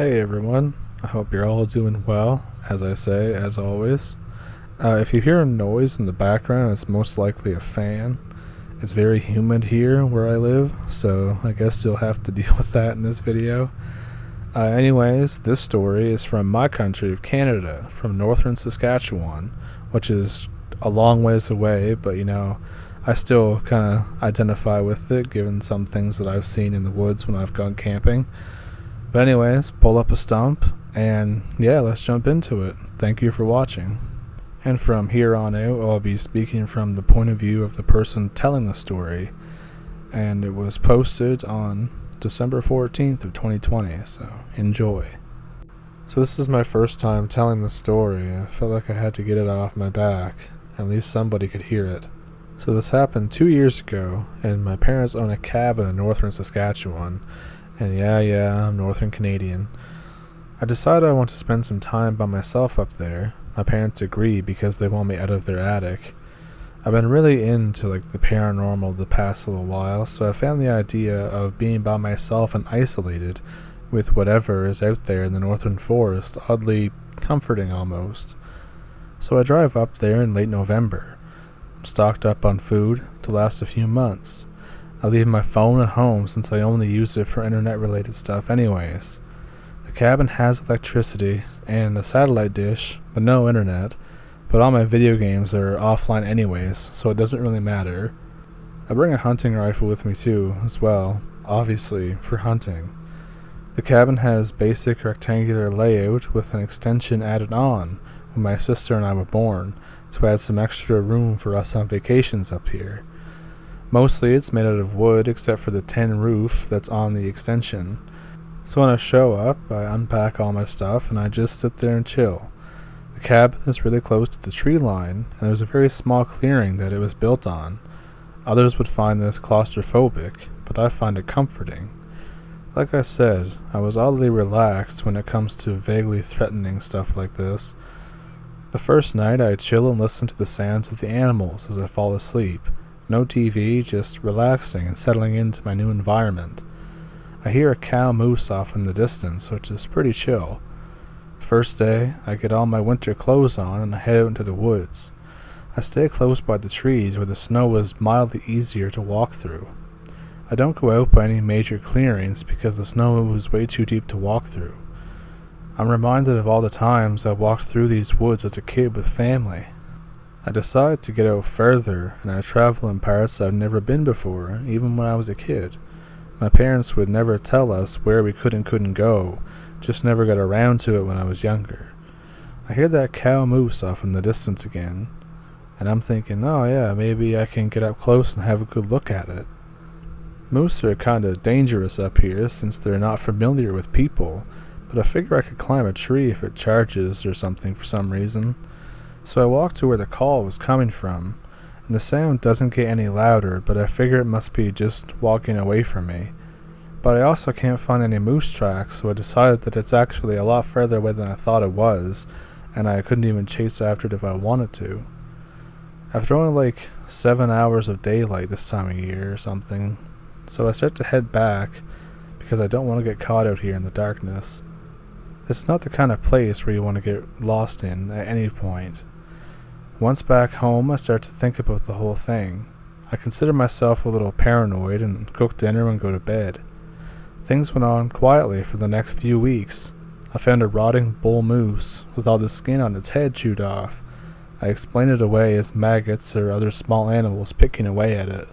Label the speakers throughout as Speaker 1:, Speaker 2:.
Speaker 1: Hey everyone, I hope you're all doing well, as I say, as always. If you hear a noise in the background, it's most likely a fan. It's very humid here where I live, so I guess you'll have to deal with that in this video. Anyways, this story is from my country of Canada, from Northern Saskatchewan, which is a long ways away, but I still kind of identify with it given some things that I've seen in the woods when I've gone camping. But anyways, pull up a stump, and yeah, let's jump into it. Thank you for watching. And from here on out, I'll be speaking from the point of view of the person telling the story, and it was posted on December 14th of 2020, so enjoy. So this is my first time telling the story. I felt like I had to get it off my back. At least somebody could hear it. So this happened 2 years ago, and my parents own a cabin in northern Saskatchewan. And yeah, I'm Northern Canadian. I decided I want to spend some time by myself up there. My parents agree because they want me out of their attic. I've been really into the paranormal the past little while, so I found the idea of being by myself and isolated with whatever is out there in the northern forest oddly comforting almost. So I drive up there in late November. I'm stocked up on food to last a few months. I leave my phone at home since I only use it for internet-related stuff anyways. The cabin has electricity and a satellite dish, but no internet, but all my video games are offline anyways, so it doesn't really matter. I bring a hunting rifle with me too, as well, obviously, for hunting. The cabin has basic rectangular layout with an extension added on when my sister and I were born to add some extra room for us on vacations up here. Mostly it's made out of wood except for the tin roof that's on the extension. So when I show up, I unpack all my stuff and I just sit there and chill. The cabin is really close to the tree line, and there's a very small clearing that it was built on. Others would find this claustrophobic, but I find it comforting. Like I said, I was oddly relaxed when it comes to vaguely threatening stuff like this. The first night I chill and listen to the sounds of the animals as I fall asleep. No TV, just relaxing and settling into my new environment. I hear a cow moose off in the distance, which is pretty chill. First day, I get all my winter clothes on and I head out into the woods. I stay close by the trees where the snow is mildly easier to walk through. I don't go out by any major clearings because the snow was way too deep to walk through. I'm reminded of all the times I walked through these woods as a kid with family. I decide to get out further, and I travel in parts I've never been before, even when I was a kid. My parents would never tell us where we could and couldn't go, just never got around to it when I was younger. I hear that cow moose off in the distance again, and I'm thinking, oh yeah, maybe I can get up close and have a good look at it. Moose are kinda dangerous up here since they're not familiar with people, but I figure I could climb a tree if it charges or something for some reason. So I walk to where the call was coming from, and the sound doesn't get any louder, but I figure it must be just walking away from me. But I also can't find any moose tracks, so I decided that it's actually a lot further away than I thought it was, and I couldn't even chase after it if I wanted to. After only 7 hours of daylight this time of year or something, so I start to head back because I don't want to get caught out here in the darkness. It's not the kind of place where you want to get lost in at any point. Once back home, I start to think about the whole thing. I consider myself a little paranoid and cook dinner and go to bed. Things went on quietly for the next few weeks. I found a rotting bull moose with all the skin on its head chewed off. I explained it away as maggots or other small animals picking away at it.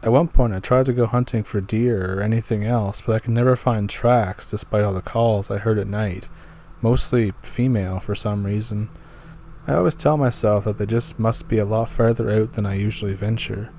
Speaker 1: At one point I tried to go hunting for deer or anything else, but I could never find tracks despite all the calls I heard at night, mostly female for some reason. I always tell myself that they just must be a lot farther out than I usually venture.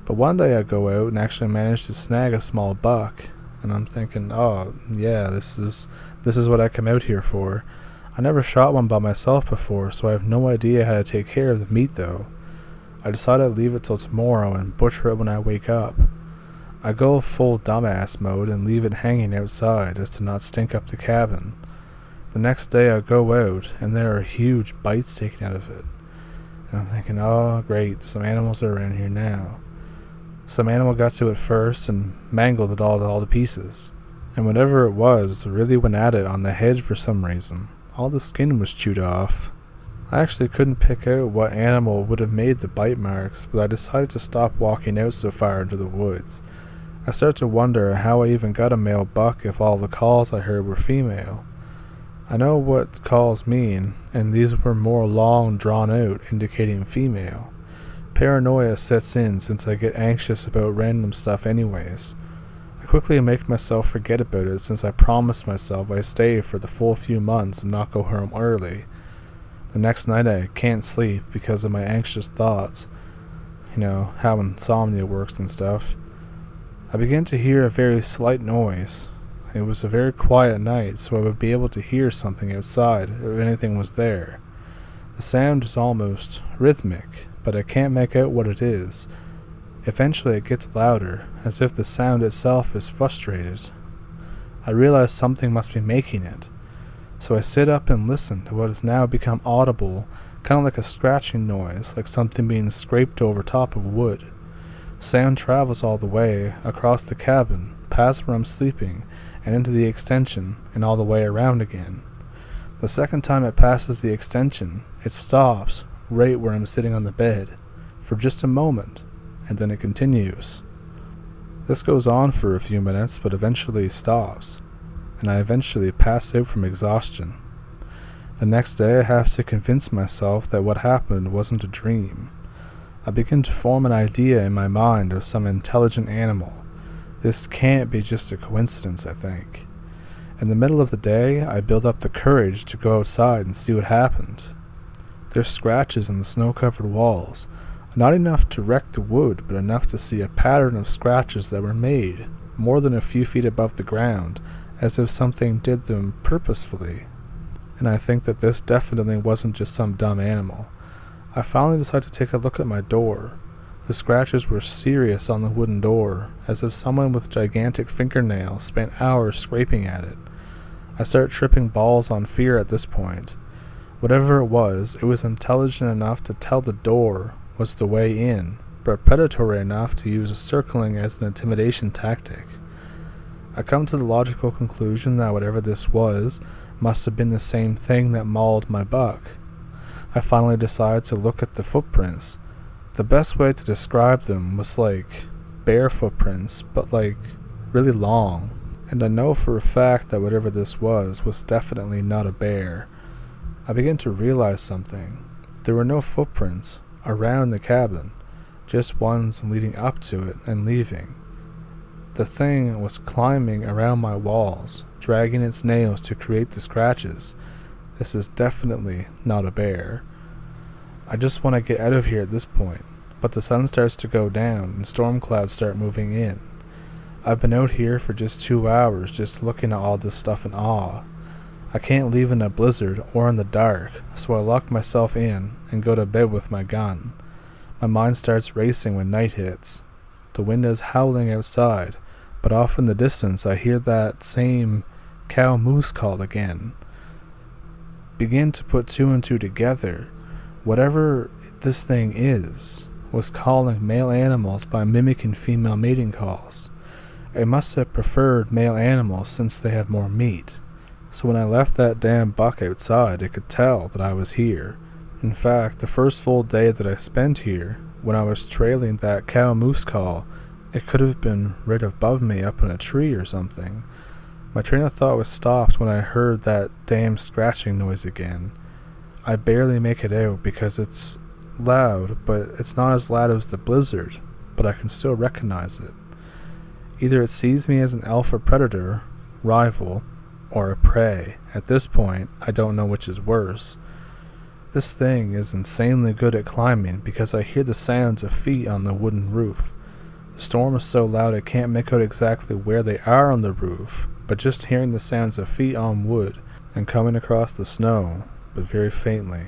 Speaker 1: But one day I go out and actually manage to snag a small buck, and I'm thinking, oh yeah, this is what I come out here for. I never shot one by myself before, so I have no idea how to take care of the meat though. I decide I'd leave it till tomorrow and butcher it when I wake up. I go full dumbass mode and leave it hanging outside as to not stink up the cabin. The next day I go out, and there are huge bites taken out of it. And I'm thinking, oh great, some animals are around here now. Some animal got to it first and mangled it all to pieces. and whatever it was really went at it on the head for some reason. All the skin was chewed off. I actually couldn't pick out what animal would have made the bite marks, but I decided to stop walking out so far into the woods. I started to wonder how I even got a male buck if all the calls I heard were female. I know what calls mean, and these were more long drawn out, indicating female. Paranoia sets in since I get anxious about random stuff anyways. I quickly make myself forget about it since I promised myself I'd stay for the full few months and not go home early. The next night I can't sleep because of my anxious thoughts. How insomnia works and stuff. I began to hear a very slight noise. It was a very quiet night, so I would be able to hear something outside if anything was there. The sound is almost rhythmic, but I can't make out what it is. Eventually it gets louder, as if the sound itself is frustrated. I realize something must be making it, so I sit up and listen to what has now become audible, kind of like a scratching noise, like something being scraped over top of wood. Sound travels all the way across the cabin, past where I'm sleeping, and into the extension, and all the way around again. The second time it passes the extension, it stops right where I'm sitting on the bed, for just a moment, and then it continues. This goes on for a few minutes, but eventually stops, and I eventually pass out from exhaustion. The next day I have to convince myself that what happened wasn't a dream. I begin to form an idea in my mind of some intelligent animal. This can't be just a coincidence, I think. In the middle of the day, I build up the courage to go outside and see what happened. There's scratches in the snow-covered walls, not enough to wreck the wood, but enough to see a pattern of scratches that were made more than a few feet above the ground, as if something did them purposefully. And I think that this definitely wasn't just some dumb animal. I finally decided to take a look at my door. The scratches were serious on the wooden door, as if someone with gigantic fingernails spent hours scraping at it. I start tripping balls on fear at this point. Whatever it was intelligent enough to tell the door was the way in, but predatory enough to use circling as an intimidation tactic. I come to the logical conclusion that whatever this was must have been the same thing that mauled my buck. I finally decide to look at the footprints. The best way to describe them was like bear footprints, but like really long. And I know for a fact that whatever this was definitely not a bear. I begin to realize something. There were no footprints around the cabin, just ones leading up to it and leaving. The thing was climbing around my walls, dragging its nails to create the scratches. This is definitely not a bear. I just want to get out of here at this point, but the sun starts to go down and storm clouds start moving in. I've been out here for just 2 hours just looking at all this stuff in awe. I can't leave in a blizzard or in the dark, so I lock myself in and go to bed with my gun. My mind starts racing when night hits. The wind is howling outside, but off in the distance I hear that same cow moose call again. Begin to put two and two together. Whatever this thing is, was calling male animals by mimicking female mating calls. It must have preferred male animals since they have more meat. So when I left that damn buck outside, it could tell that I was here. In fact, the first full day that I spent here, when I was trailing that cow moose call, it could have been right above me up in a tree or something. My train of thought was stopped when I heard that damn scratching noise again. I barely make it out because it's loud, but it's not as loud as the blizzard, but I can still recognize it. Either it sees me as an alpha predator, rival, or a prey. At this point, I don't know which is worse. This thing is insanely good at climbing because I hear the sounds of feet on the wooden roof. The storm is so loud I can't make out exactly where they are on the roof, but just hearing the sounds of feet on wood and coming across the snow, but very faintly.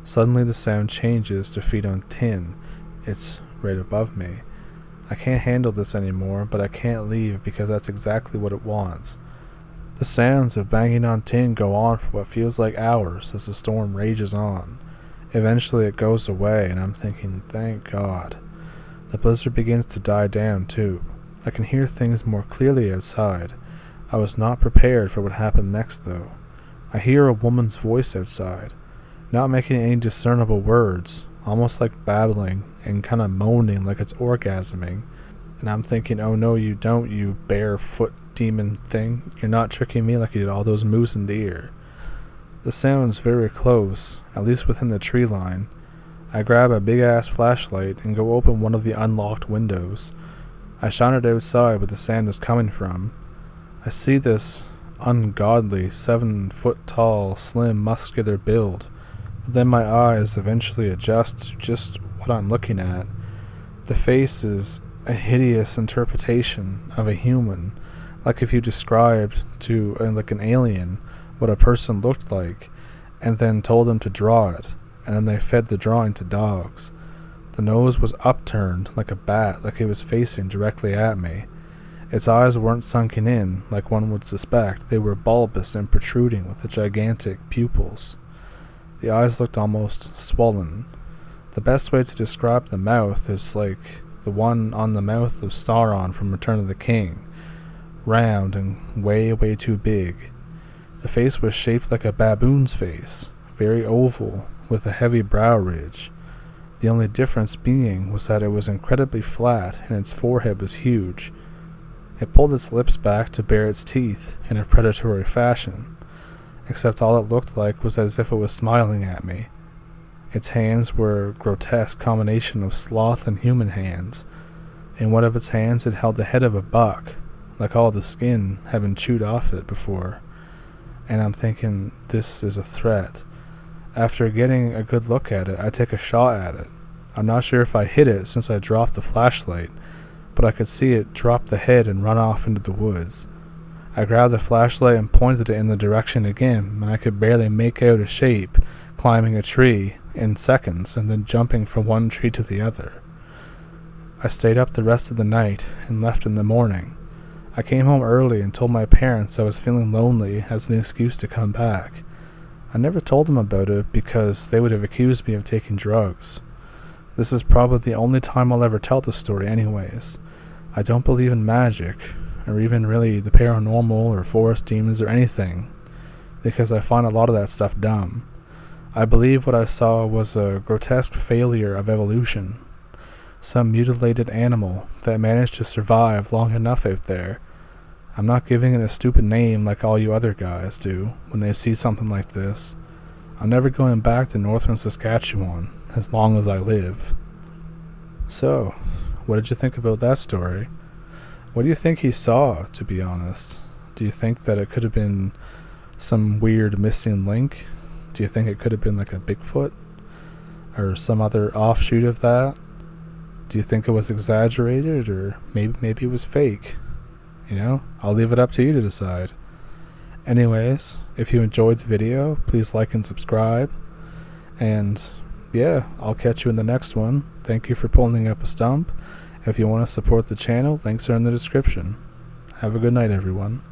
Speaker 1: Suddenly the sound changes to feet on tin. It's right above me. I can't handle this anymore, but I can't leave because that's exactly what it wants. The sounds of banging on tin go on for what feels like hours as the storm rages on. Eventually it goes away and I'm thinking, thank God. The blizzard begins to die down too. I can hear things more clearly outside. I was not prepared for what happened next, though. I hear a woman's voice outside, not making any discernible words, almost like babbling and kind of moaning like it's orgasming. And I'm thinking, oh no, you don't, you barefoot demon thing. You're not tricking me like you did all those moose and deer. The sound's very close, at least within the tree line. I grab a big-ass flashlight and go open one of the unlocked windows. I shine it outside where the sound is coming from. I see this ungodly 7-foot-tall, slim, muscular build. But then my eyes eventually adjust to just what I'm looking at. The face is a hideous interpretation of a human, like if you described to like an alien what a person looked like, and then told them to draw it, and then they fed the drawing to dogs. The nose was upturned like a bat, like it was facing directly at me. Its eyes weren't sunken in, like one would suspect. They were bulbous and protruding with the gigantic pupils. The eyes looked almost swollen. The best way to describe the mouth is like the one on the mouth of Sauron from Return of the King. Round and way, way too big. The face was shaped like a baboon's face, very oval, with a heavy brow ridge. The only difference being was that it was incredibly flat and its forehead was huge. It pulled its lips back to bare its teeth in a predatory fashion, except all it looked like was as if it was smiling at me. Its hands were a grotesque combination of sloth and human hands. In one of its hands it held the head of a buck, like all the skin had been chewed off it before. And I'm thinking, this is a threat. After getting a good look at it, I take a shot at it. I'm not sure if I hit it since I dropped the flashlight, but I could see it drop the head and run off into the woods. I grabbed the flashlight and pointed it in the direction again, and I could barely make out a shape climbing a tree in seconds and then jumping from one tree to the other. I stayed up the rest of the night and left in the morning. I came home early and told my parents I was feeling lonely as an excuse to come back. I never told them about it because they would have accused me of taking drugs. This is probably the only time I'll ever tell the story anyways. I don't believe in magic, or even really the paranormal or forest demons or anything, because I find a lot of that stuff dumb. I believe what I saw was a grotesque failure of evolution. Some mutilated animal that managed to survive long enough out there. I'm not giving it a stupid name like all you other guys do when they see something like this. I'm never going back to Northern Saskatchewan as long as I live. So, what did you think about that story? What do you think he saw, to be honest? Do you think that it could have been some weird missing link? Do you think it could have been like a Bigfoot? Or some other offshoot of that? Do you think it was exaggerated, or maybe it was fake? You know, I'll leave it up to you to decide. Anyways, if you enjoyed the video, please like and subscribe. And yeah, I'll catch you in the next one. Thank you for pulling up a stump. If you want to support the channel, links are in the description. Have a good night, everyone.